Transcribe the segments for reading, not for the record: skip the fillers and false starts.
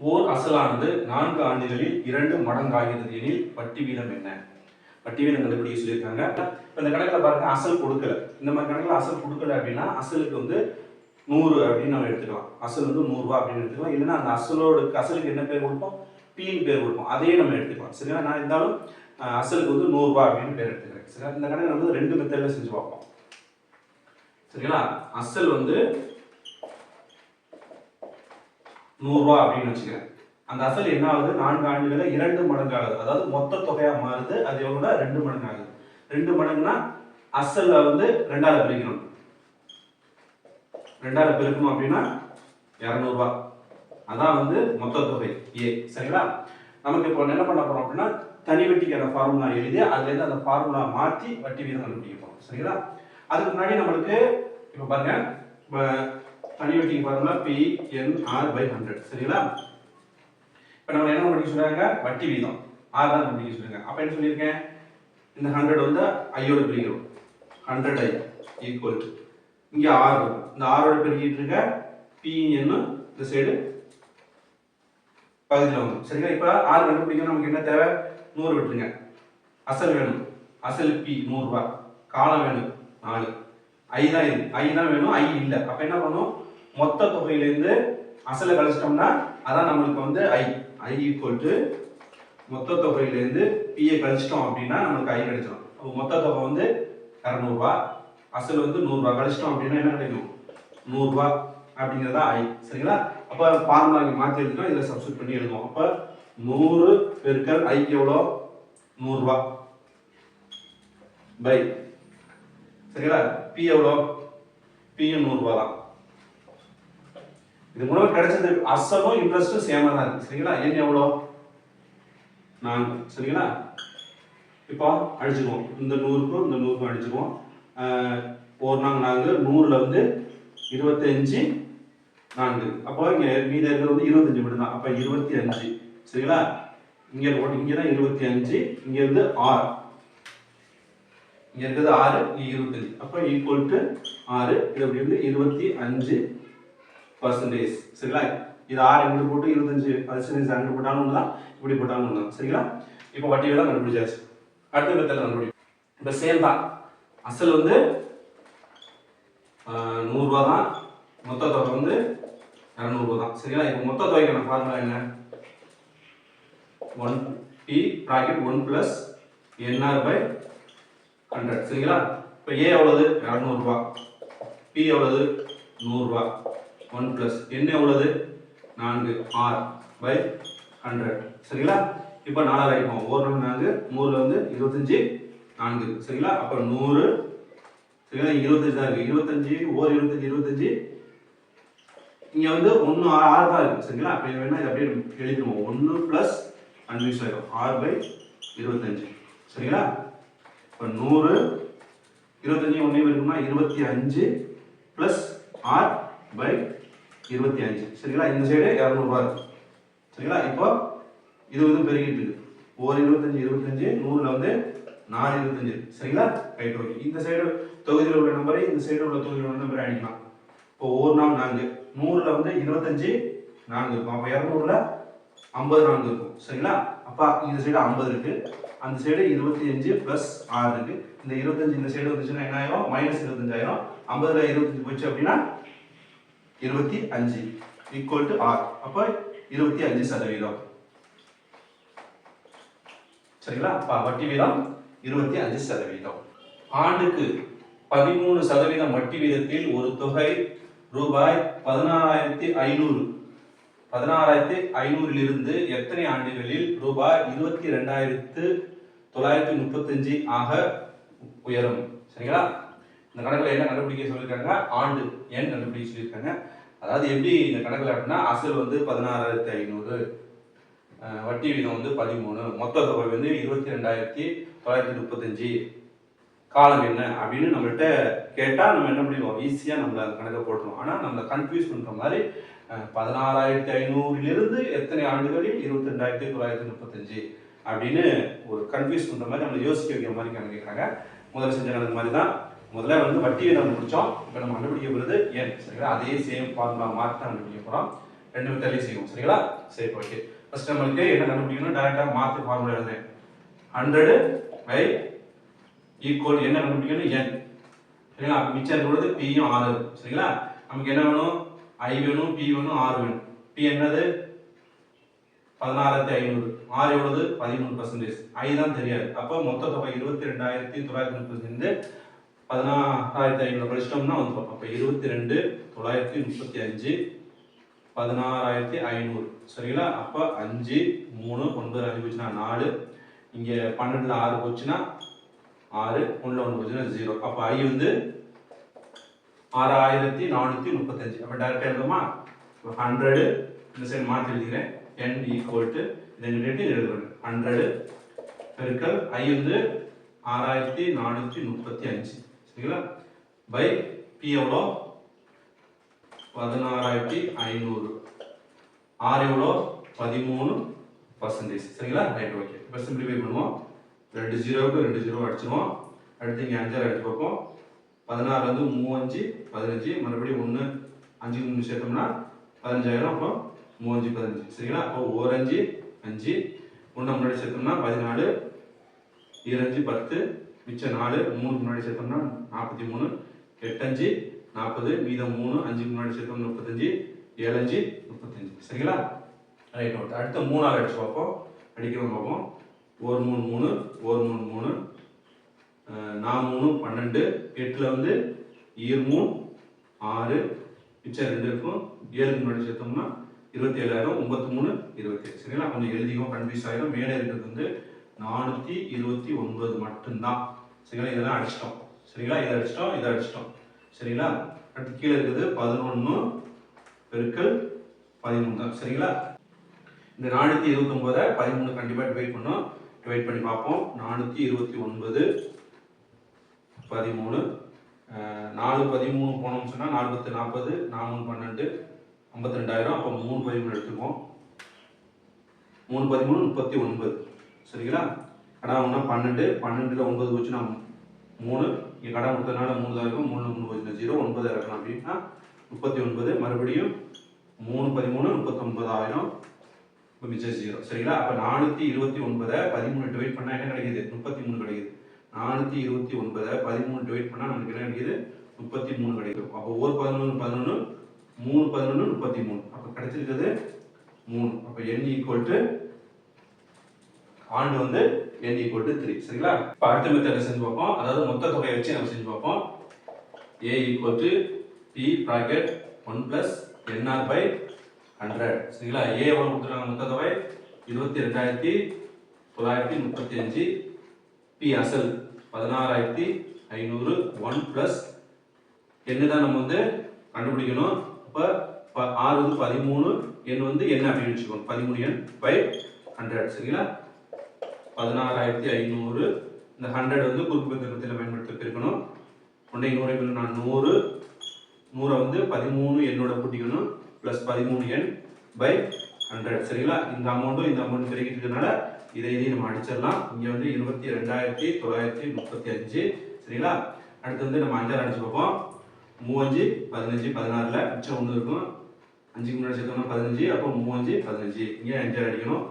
ஓர் அசலானது 4 ஆண்டுகளில் 2 மடங்காகிறது எனில் வட்டி வீதம் என்ன? வட்டி வீதம் கண்டுபிடிக்க சொல்லியிருக்காங்க. இப்போ இந்த கணக்கில் பாருங்க, அசல் கொடுக்கல. இந்த மாதிரி கணக்கில் அசல் கொடுக்கல அப்படின்னா அசலுக்கு வந்து 100 அப்படின்னு நம்ம எடுத்துக்கலாம். அசல் வந்து 100 ரூபா அப்படின்னு எடுத்துக்கலாம். இல்லைன்னா அந்த அசலுக்கு என்ன பேர் கொடுப்போம்? பின்னு பேர் கொடுப்போம். அதையே நம்ம எடுத்துக்கலாம். சரிங்களா? நான் இருந்தாலும் அசலுக்கு வந்து 100 ரூபா அப்படின்னு பேர் எடுத்துக்கிறேன். சரிங்களா? இந்த கணக்கு நம்ம 2 மெத்தட்ல செஞ்சு பார்ப்போம். சரிங்களா? அசல் வந்து 100 ரூபா அப்படின்னு வச்சுக்கிறேன். அந்த அசல் என்ன ஆகுது? 4 ஆண்டுகள 2 மடங்கு ஆகுது. அதாவது மொத்த தொகையா மாறுது. அது எவ்வளவுனா 2 மடங்கு ஆகுது. 2 மடங்குனா அசல்ல வந்து 2ஆல பிரிக்கணும். 2ஆல பெருக்கணும் அப்படின்னா 200 ரூபாய். அதான் வந்து மொத்த தொகை ஏ. சரிங்களா? நமக்கு இப்போ என்ன பண்ண போறோம் அப்படின்னா தனி வட்டிக்கான ஃபார்முலா எழுதி அதுல இருந்து அந்த ஃபார்முலா மாத்தி வட்டி வீதம் கண்டுபிடிக்க போறோம். சரிங்களா? அதுக்கு முன்னாடி நம்மளுக்கு இப்போ பாருங்க, தனி வட்டிக்கு ஃபார்முலா PNR/100. சரிங்களா? இப்போ நம்ம என்ன கண்டுபிடிக்க சொல்றாங்க? வட்டி வீதம் R தான் கண்டுபிடிக்க சொல்றாங்க. அப்ப என்ன சொல்லியிருக்கேன்? இந்த 100 வந்து ஐயோட பிரிக்கிறோம். 100i ஈக்குவல் டு இங்க R இருக்கும். இந்த R ஓட பெருக்கிட்டு இருக்க PN இந்த சைடு பகுதியில் வரும். சரிங்களா? இப்போ R கண்டுபிடிக்கணும். நமக்கு என்ன தேவை? 100 விட்டுருங்க. அசல் வேணும். அசல் P 100 ரூபாய். காலம் வேணும் 4. I தான் வேணும். I இல்லை. அப்ப என்ன பண்ணும்? மொத்த தொகையிலிருந்து அசலை கழிச்சிட்டோம்னா அதான் நம்மளுக்கு வந்து I ஈக்குவல் டு மொத்த தொகையிலிருந்து P கழிச்சிட்டோம் அப்படின்னா நமக்கு I கிடைச்சிடும். அப்போ மொத்த தொகை வந்து 200 ரூபாய். அசல் வந்து 100 ரூபாய். கழிச்சிட்டோம் அப்படின்னா என்ன கிடைக்கும்? 100 ரூபாய் அப்படிங்கிறதா I. சரிங்களா? அப்ப ஃபார்முலா மாத்தி எழுதுறோம். இதில் சப்ஸ்டிட் பண்ணி எழுதுவோம். அப்ப 100 பெருக்கல் ஐக்கு எவ்வளோ? 100 ரூபாய் பை, சரிங்களா? P எவ்வளோ? P 100 ரூபாய் தான். இது மூலமா கிடைச்சது அசலும் இன்ட்ரெஸ்டும் சேமா தான் இருக்கு. சரிங்களா? N எவ்வளோ? 4. சரிங்களா? இப்போ அடிச்சுக்குவோம். இந்த 100க்கும் இந்த 100க்கும் அடிச்சுக்குவோம். 4 100ல வந்து 25 4. அப்போ இங்க மீத இருக்கிறது வந்து 25 மட்டும் தான். அப்ப 25. சரிங்களா? இங்க தான் 25. இங்க இருந்து 6. இங்க இருக்குது 6, இங்க 25. அப்ப ஈக்குவல் டு 6. இது அப்படி வந்து 25%. சரிங்களா? இது 6 எங்க போட்டு 25% அங்க போட்டாலும் ஒண்ணுதான், இப்படி போட்டாலும் ஒண்ணுதான். சரிங்களா? இப்போ வட்டி வீதம் கண்டுபிடிச்சாச்சு. அடுத்த மெத்தட்ல கண்டுபிடிப்போம். இப்ப சேம் தான். அசல் வந்து 100 ரூபாய் தான். மொத்த தொகை வந்து 200 ரூபாய் தான். சரிங்களா? இப்போ மொத்த தொகைக்கான ஃபார்முலா என்ன? 1P bracket 1 plus NR/100. சரிங்களா? இப்போ A எவ்வளவு? 200 ரூபாய். P எவ்வளவு? 100 ரூபாய். 1 plus N எவ்வளவு? 4 R/100. சரிங்களா? இப்போ 4 ஆயிடும். 1 4, 100ல வந்து 25 4. சரிங்களா? அப்ப 100. சரிங்களா? 25 தான் இருக்கு. 25 ஓர் 25 25. இங்க வந்து 1 6 தான் இருக்கு. சரிங்களா? அப்ப வேணா இத அப்படியே எழுதிடுவோம். 1 பிளஸ் 5 ஆயிடும். R/25. சரிங்களா? இப்ப 100 25 ஒண்ணே இருக்குமா? 25 பிளஸ் R/25. சரிங்களா? இந்த சைடு 200 ரூபாய் இருக்கு. சரிங்களா? இப்போ இது வந்து பெருகிட்டு இருக்கு. ஓர் 25 25, 100ல வந்து 4 25. சரிங்களா? Right, okay. இந்த சைடு தொகுதியில் உள்ள நம்பரை இந்த சைடு உள்ள தொகுதியில் உள்ள நம்பரை அடிக்கலாம். இப்போ 1 4, 100ல வந்து 25 4 இருக்கும். அப்ப 200ல 50 4 இருக்கும். சரிங்களா? அப்ப இந்த சைடு 50 இருக்கு. அந்த சைடு 25 பிளஸ் 6 இருக்கு. இந்த 25 இந்த சைடு வந்துச்சுன்னா என்ன ஆயிரும்? -25 ஆயிரும். 50ல 25 போச்சு அப்படின்னா 25 ஈக்குவல் டு R. அப்ப 25%. சரிங்களா? அப்ப வட்டி வீதம் 25%. ஆண்டுக்கு 13% வட்டி வீதத்தில் ஒரு தொகை ரூபாய் 16,500 இருந்து எத்தனை ஆண்டுகளில் ரூபாய் 22,935 ஆக உயரும்? சரிங்களா? இந்த கணக்குல என்ன கண்டுபிடிக்க சொல்லியிருக்காங்க? ஆண்டு எண் கண்டுபிடிக்க சொல்லியிருக்காங்க. அதாவது எப்படி இந்த கணக்குல அப்படின்னா அசல் வந்து 16,500, வட்டி வீதம் வந்து 13, மொத்த தொகை வந்து 22,935, காலம் என்ன அப்படின்னு நம்மள்கிட்ட கேட்டா நம்ம என்ன பண்ணிடுவோம்? ஈஸியா நம்மள அந்த கணக்கை போட்டுருவோம். ஆனா நம்மள கன்ஃபியூஸ் பண்ற மாதிரி 16,500 எத்தனை ஆண்டுகளில் 22,935 அப்படின்னு ஒரு கன்ஃபியூஸ் பண்ற மாதிரி நம்மளை யோசிக்க வைக்கிற மாதிரி கணக்கு கேட்கறாங்க. முதல்ல செஞ்ச கணக்கு மாதிரி தான். முதல்ல வந்து வட்டி வீதம் முடிச்சோம். இப்போ நம்ம கண்டுபிடிக்க போகிறது எண். சரிங்களா? அதே சேம் ஃபார்முலா மாற்றி தான் கண்டுபிடிக்க போறோம். ரெண்டு மெத்தட்லயே செய்வோம் சரிங்களா. சரி ஓகே. ஃபர்ஸ்ட் நம்மளுக்கு என்ன கண்டுபிடிக்கணும், டைரக்டா மாத்து ஃபார்முலா எழுதுறேன். 100 by ஈக்குவல் என்ன கண்டுபிடிக்கணும், n சரிங்களா. அப்ப மிச்சம் இருக்கிறது p யும் r சரிங்களா. நமக்கு என்ன வேணும், i வேணும், p வேணும், r வேணும். p என்னது 16500, r எவ்வளவு 13%, i தான் தெரியாது. அப்ப மொத்த தொகை 22935 16500 கழிச்சிட்டோம்னா வந்துரும். அப்ப 22935 16500 சரிங்களா. அப்ப 5 3 9 5 போச்சுனா 4, இங்க 12ல 6 போச்சுனா 6, 1ல 1 போச்சுனா 0. அப்ப i வந்து 6435. அப்ப டைரக்டா எழுதுமா, 100 இந்த சைடு மாத்தி எழுதிக்கிறேன். n equal to இதை எழுதிட்டு எழுதுறேன். 100 பெருக்கல் i வந்து 6435 சரிங்களா பை p எவ்வளோ 16500, r எவ்வளோ 13% சரிங்களா. Right okay. இப்போ சிம்பிளிஃபை பண்ணுவோம். 2 0க்கு 2 0 அடிச்சிடுவோம். அடுத்து இங்கே 5 அடிச்சு பார்ப்போம். 16 வந்து 3 5 15, மறுபடியும் 1 5 3 சேர்த்தோம்னா 15000. அப்போ 3 5 15 சரிங்களா. அப்போ 1 5 5, 1 முன்னாடி சேர்த்தோம்னா 14, 2 5 10, மிச்சம் 4, 3 முன்னாடி சேர்த்தோம்னா 43, 8 5 40, மீதம் 3, 5 முன்னாடி சேர்த்தோம்னா 35, 7 5 35 சரிங்களா. Right okay. அடுத்து 3 ஆல் அடிச்சு பார்ப்போம். அடிக்கிறோம் பார்ப்போம். 1 3 3, 1 3 3, 4 3 12, 8ல வந்து 3 6, மிச்சம் 2 இருக்கும். 7 முன்னாடி சேர்த்தோம்னா 27000, 93 27 சரிங்களா. கொஞ்சம் எழுதிக்கும், கன்ஃபியூஸ் ஆயிடும். மேலே இருக்கிறது வந்து 429 மட்டும்தான் சரிங்களா. இதெல்லாம் அடிச்சிட்டோம் சரிங்களா. இதை அடிச்சிட்டோம், இதை அடிச்சிட்டோம் சரிங்களா. அடுத்து கீழே இருக்குது 11 பெருக்கல் 13 தான் சரிங்களா. இந்த 429 13 கண்டிப்பா டிவைட் பண்ணோம். டிவைட் பண்ணி பார்ப்போம். 429 13, 4 13 போனோம்னு சொன்னா 4 10 40, 4 12 52000. அப்போ 3 13 எடுத்துக்குவோம். 3 13 39 சரிங்களா. கடை ஒன்றா 12, 12ல 9 போச்சுன்னா 3, இங்கே கடை கொடுத்ததுனால 3 தான் இருக்கும். 3 3 போச்சுன்னா 0, 9 இருக்கலாம் அப்படின்னா 39, மறுபடியும் 3 13 39000, இப்போ மிச்சம் 0 சரிங்களா. அப்போ 429 13 டிவைட் பண்ணால் என்ன கிடைக்குது, 33 கிடைக்குது. 429 13 டிவைட் பண்ணால் நமக்கு என்ன கிடைக்குது, 33 கிடைக்கும். அப்போ 1 11 11, 3 11 33, அப்போ கிடைச்சிருக்கிறது 3. அப்போ n ஈக்குவல் டு ஆண்டு வந்து n equal to 3 சரிங்களா. இப்போ அடுத்த மெத்தட் செஞ்சு பார்ப்போம். அதாவது மொத்த தொகையை வச்சு நம்ம செஞ்சு பார்ப்போம். a equal to p bracket 1 plus nr by 100 சரிங்களா. a எவ்வளவு கொடுத்துருக்காங்க, மொத்த தொகை 22935, p அசல் 16500, 1 plus n தான் நம்ம வந்து கண்டுபிடிக்கணும். அப்போ r வந்து 13, n வந்து n அப்படின்னு வச்சுக்கணும். 13n by 100 சரிங்களா. 16500, இந்த 100 வந்து குறுக்கு பெருக்கத்தில் பயன்படுத்த பெருக்கணும். 1 100 பெருக்கினா 100, 100 வந்து 13 என்னோட கூட்டிக்கணும் பிளஸ் 13n by 100 சரிங்களா. இந்த அமௌண்ட்டும் இந்த அமௌண்ட் பெருக்கிட்டதுனால இதையும் நம்ம அடிச்சிடலாம். இங்க வந்து 22935 சரிங்களா. அடுத்து வந்து நம்ம 5 அடிச்சு பார்ப்போம். 3 5 15 16ல மிச்சம் 1 இருக்கும். 5க்கு முன்னாடி சேர்த்தோம்னா 15, அப்போ 3 5 15, இங்கே 5 அடிக்கணும்.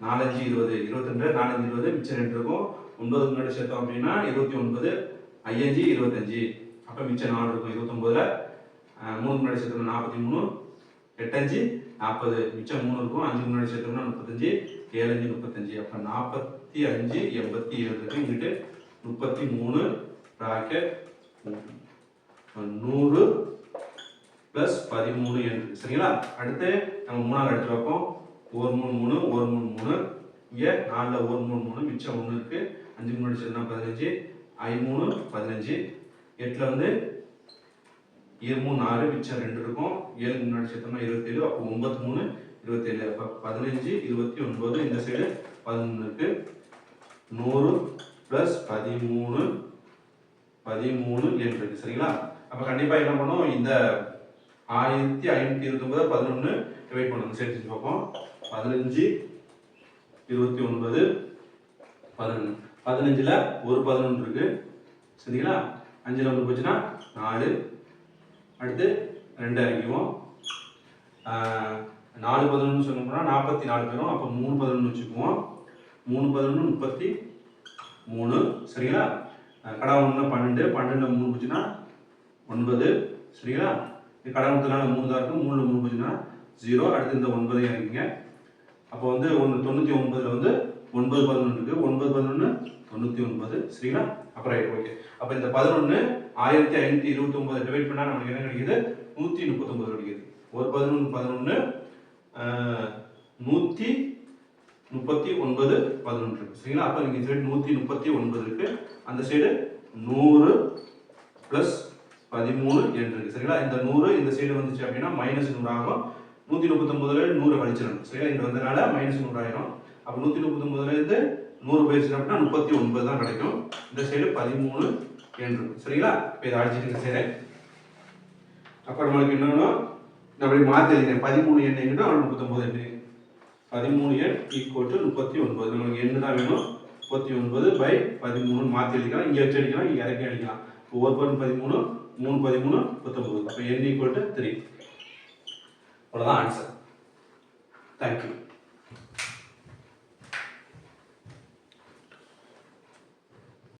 4 5 20, 22, 4 5 20, மிச்சம் 2 இருக்கும். 9 முன்னாடி சேர்த்தோம் அப்படின்னா 29, 5 25, அப்போ மிச்சம் 4 இருக்கும். 29ல 3 முன்னாடி சேர்த்தோம்னா 43, 8 5 40, மிச்சம் 3 இருக்கும். 5 முன்னாடி சேர்த்தோம்னா 35, 7 5 35, அப்போ 45 87 இருக்கு. இங்கிட்டு 33 பிராக்கெட் 100 பிளஸ் 13 என்று சரிங்களா. அடுத்து நம்ம 3ஆல் எடுத்து வைப்போம். 1 3 3, 1 3 3, இங்கே 4ல 1 3 3, மிச்சம் 1 இருக்கு. 5 முன்னாடி சேர்த்தா 15, I 3 15, 8ல வந்து 2 3 4, மிச்சம் 2 இருக்கும். 7 முன்னாடி சேர்த்தோம்னா 27, அப்போ 9 3 27, அப்போ 15 29, இந்த சைடு 11 இருக்கு. 100 பிளஸ் 13 என்று இருக்கு சரிங்களா. அப்போ கண்டிப்பாக என்ன பண்ணும், இந்த 1529 11 டிவைட் பண்ணணும். சரி செஞ்சு பார்ப்போம். 15 29 11, 15ல ஒரு 11 இருக்கு சரிங்களா. 5ல 1 போச்சுன்னா 4, அடுத்து 2 இறக்கிவோம். 4 11 சொன்னோம்னா 44 பேரும். அப்போ 3 11 வச்சுக்குவோம். 3 11 33 சரிங்களா. கடை 1 12, 12 3 போச்சுன்னா 9 சரிங்களா. கடை கொடுத்தனால 3 தான் இருக்கும். 3 3 போச்சுன்னா 0. அடுத்து இந்த 9 இறங்கிங்க. அப்போ வந்து 99 வந்து 9 11 இருக்கு. 9 11 99 சரிங்களா. அப்புறம் ரைட் ஓகே. அப்போ இந்த 11 1529 டிவைட் பண்ணால் நமக்கு என்ன கிடைக்குது? 139 கிடைக்குது. ஒரு 11 11 139 11 இருக்கு சரிங்களா. அப்போ நீங்கள் சைடு 139 இருக்கு. அந்த சைடு 100 + 13 இருக்கு சரிங்களா. இந்த 100 இந்த சைடு வந்துச்சு அப்படின்னா -100 ஆகும். 139 100 கழிச்சிடணும் சரிங்களா. இங்க வந்தனால -100 ஆயிரும். அப்போ 139 இருந்து 100 போயிடுச்சு அப்படின்னா 39 தான் கிடைக்கும். இந்த சைடு 13 இருக்கு சரிங்களா. இப்போ இதை அடிச்சுட்டு இந்த சைடு அப்போ நம்மளுக்கு என்னன்னா நான் அப்படி மாற்றி எழுதிக்கிறேன். 13 எண் எங்கிட்ட 39 எண் 13 எண் = 39. நமக்கு என்ன தான் வேணும்? 39/13 மாற்றி அடிக்கலாம். இங்கே வச்சு அடிக்கலாம், இங்கே இறக்கி அடிக்கலாம். இப்போ 1 13 3 13 39. அப்போ n = 3. அவ்வளோதான் ஆன்சர். தேங்க்யூ.